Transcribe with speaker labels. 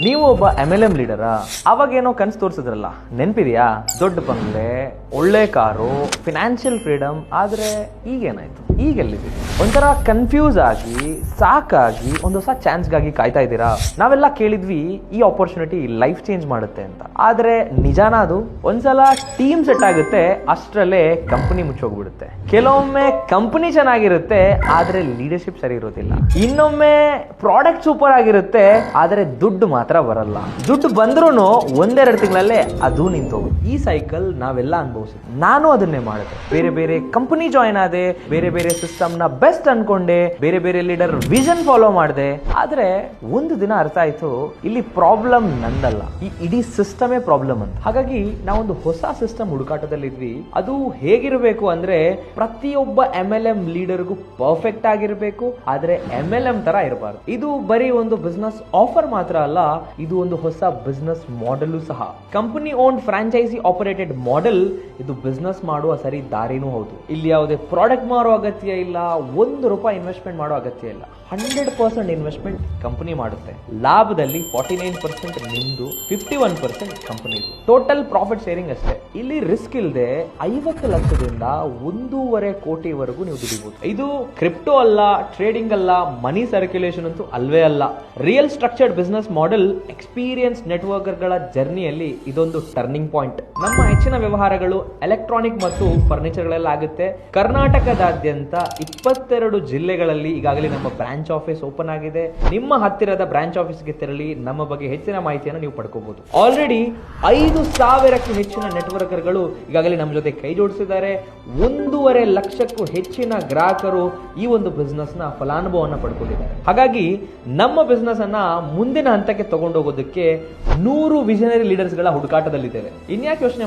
Speaker 1: ನೀವು ಒಬ್ಬ MLM ಲೀಡರಾ? ಅವಾಗೇನೋ ಕನ್ಸು ತೋರಿಸಿದ್ರಲ್ಲ, ನೆನ್ಪಿದ್ಯಾ? ದೊಡ್ಡ ಬಂಗ್ಲೆ, ಒಳ್ಳೆ ಕಾರು, ಫಿನಾನ್ಷಿಯಲ್ ಫ್ರೀಡಮ್. ಆದ್ರೆ ಈಗೇನಾಯ್ತು? ಈಗೆಲ್ಲಿದ್ದೀರಿ? ಒಂಥರ ಕನ್ಫ್ಯೂಸ್ ಆಗಿ, ಸಾಕಾಗಿ, ಒಂದು ಹೊಸ ಚಾನ್ಸ್ಗಾಗಿ ಕಾಯ್ತಾ ಇದ್ದೀರಾ? ನಾವೆಲ್ಲ ಕೇಳಿದ್ವಿ ಈ ಆಪರ್ಚುನಿಟಿ ಲೈಫ್ ಚೇಂಜ್ ಮಾಡುತ್ತೆ ಅಂತ. ಆದ್ರೆ ನಿಜಾನ ಅದು? ಒಂದ್ಸಲ ಟೀಮ್ ಸೆಟ್ ಆಗುತ್ತೆ, ಅಷ್ಟರಲ್ಲೇ ಕಂಪನಿ ಮುಚ್ಚೋಗ್ಬಿಡುತ್ತೆ. ಕೆಲವೊಮ್ಮೆ ಕಂಪನಿ ಚೆನ್ನಾಗಿರುತ್ತೆ, ಆದ್ರೆ ಲೀಡರ್ಶಿಪ್ ಸರಿ ಇರೋದಿಲ್ಲ. ಇನ್ನೊಮ್ಮೆ ಪ್ರಾಡಕ್ಟ್ ಸೂಪರ್ ಆಗಿರುತ್ತೆ, ಆದ್ರೆ ದುಡ್ಡು ಮಾತ್ರ ಬರಲ್ಲ. ದುಡ್ಡು ಬಂದ್ರೂ ಒಂದೆರಡು ತಿಂಗಳಲ್ಲೇ ಅದು ನಿಂತೋಗುತ್ತೆ. ಈ ಸೈಕಲ್ ನಾವೆಲ್ಲ ಅನುಭವಿಸಿದ್ವಿ. ನಾನು ಅದನ್ನೇ ಮಾಡಿದೆ. ಬೇರೆ ಬೇರೆ ಕಂಪನಿ ಜಾಯಿನ್ ಆದೆ, ಬೇರೆ ಬೇರೆ ಸಿಸ್ಟಮ್ ನ ಬೆಸ್ಟ್ ಅನ್ಕೊಂಡೆ, ಬೇರೆ ಬೇರೆ ಲೀಡರ್ ವಿಷನ್ ಫಾಲೋ ಮಾಡಿದೆ. ಆದ್ರೆ ಒಂದು ದಿನ ಅರ್ಥ ಆಯ್ತು, ಇಲ್ಲಿ ಪ್ರಾಬ್ಲಮ್ ನಂದಲ್ಲ, ಈ ಇಡೀ ಸಿಸ್ಟಮೇ ಪ್ರಾಬ್ಲಮ್ ಅಂತ. ಹಾಗಾಗಿ ನಾವೊಂದು ಹೊಸ ಸಿಸ್ಟಮ್ ಹುಡುಕಾಟದಲ್ಲಿದ್ವಿ. ಅದು ಹೇಗಿರಬೇಕು ಅಂದ್ರೆ, ಪ್ರತಿಯೊಬ್ಬ MLM ಲೀಡರ್ಗೂ ಪರ್ಫೆಕ್ಟ್ ಆಗಿರಬೇಕು, ಆದ್ರೆ MLM ತರ ಇರಬಾರ್ದು. ಇದು ಬರೀ ಒಂದು ಬಿಸ್ನೆಸ್ ಆಫರ್ ಮಾತ್ರ ಅಲ್ಲ, ಇದು ಒಂದು ಹೊಸ ಬಿಸ್ನೆಸ್ ಮಾಡೆಲ್ ಸಹ. Company owned franchise operated model. ಇದು ಬಿಸ್ನೆಸ್ ಮಾಡುವ ಸರಿ ದಾರಿನೂ ಹೌದು. ಇಲ್ಲಿ ಯಾವುದೇ ಪ್ರಾಡಕ್ಟ್ ಮಾರೋ ಅಗತ್ಯ ಇಲ್ಲ, ₹1 ಇನ್ವೆಸ್ಟ್ಮೆಂಟ್ ಮಾಡೋ ಅಗತ್ಯ ಇಲ್ಲ. 100% ಇನ್ವೆಸ್ಟ್ಮೆಂಟ್ ಕಂಪನಿ ಮಾಡುತ್ತೆ. ಲಾಭದಲ್ಲಿ 49% ನಿಮ್ದು, 51% ಕಂಪನಿ. ಟೋಟಲ್ ಪ್ರಾಫಿಟ್ ಶೇರಿಂಗ್ ಅಷ್ಟೇ. ಇಲ್ಲಿ ರಿಸ್ಕ್ ಇಲ್ಲದೆ 50 ಲಕ್ಷದಿಂದ 1.5 ಕೋಟಿವರೆಗೂ ನೀವು ದುಡಿಬಹುದು. ಇದು ಕ್ರಿಪ್ಟೋ ಅಲ್ಲ, ಟ್ರೇಡಿಂಗ್ ಅಲ್ಲ, ಮನಿ ಸರ್ಕ್ಯುಲೇಷನ್ ಅಂತೂ ಅಲ್ವೇ ಅಲ್ಲ. Real structured business model. Experience ನೆಟ್ವರ್ಕರ್ಗಳ ಜರ್ನಿಯಲ್ಲಿ ಇದೊಂದು ಟರ್ನಿಂಗ್ ಪಾಯಿಂಟ್. ನಮ್ಮ ಹೆಚ್ಚಿನ ವ್ಯವಹಾರಗಳು ಎಲೆಕ್ಟ್ರಾನಿಕ್ ಮತ್ತು ಫರ್ನಿಚರ್ಗಳೆಲ್ಲ ಆಗುತ್ತೆ. ಕರ್ನಾಟಕದಾದ್ಯಂತ 22 ಜಿಲ್ಲೆಗಳಲ್ಲಿ ಈಗಾಗಲೇ ನಮ್ಮ ಬ್ರಾಂಚ್ ಆಫೀಸ್ ಓಪನ್ ಆಗಿದೆ. ನಿಮ್ಮ ಹತ್ತಿರದ ಬ್ರಾಂಚ್ ಆಫೀಸ್ಗೆ ತೆರಳಿ ನಮ್ಮ ಬಗ್ಗೆ ಹೆಚ್ಚಿನ ಮಾಹಿತಿಯನ್ನು ನೀವು ಪಡ್ಕೋಬಹುದು. ಆಲ್ರೆಡಿ 5,000ಕ್ಕೂ ಹೆಚ್ಚಿನ ನೆಟ್ವರ್ಕರ್ಗಳು ಈಗಾಗಲೇ ನಮ್ಮ ಜೊತೆ ಕೈ ಜೋಡಿಸಿದ್ದಾರೆ. 1.5 ಲಕ್ಷಕ್ಕೂ ಹೆಚ್ಚಿನ ಗ್ರಾಹಕರು ಈ ಒಂದು ಬಿಸ್ನೆಸ್ ನ ಫಲಾನುಭವವನ್ನು ಪಡ್ಕೊಂಡಿದ್ದಾರೆ. ಹಾಗಾಗಿ ನಮ್ಮ ಬಿಸ್ನೆಸ್ ಅನ್ನ ಮುಂದಿನ ಹಂತಕ್ಕೆ ತಗೊಂಡೋಗೋದಕ್ಕೆ 100 ವಿಷನರಿ ಲೀಡರ್ಸ್ ಗಳ ಹುಡುಕಾಟದಲ್ಲಿದ್ದೇವೆ. ಇನ್ಯಾಕೆ ಯೋಚನೆ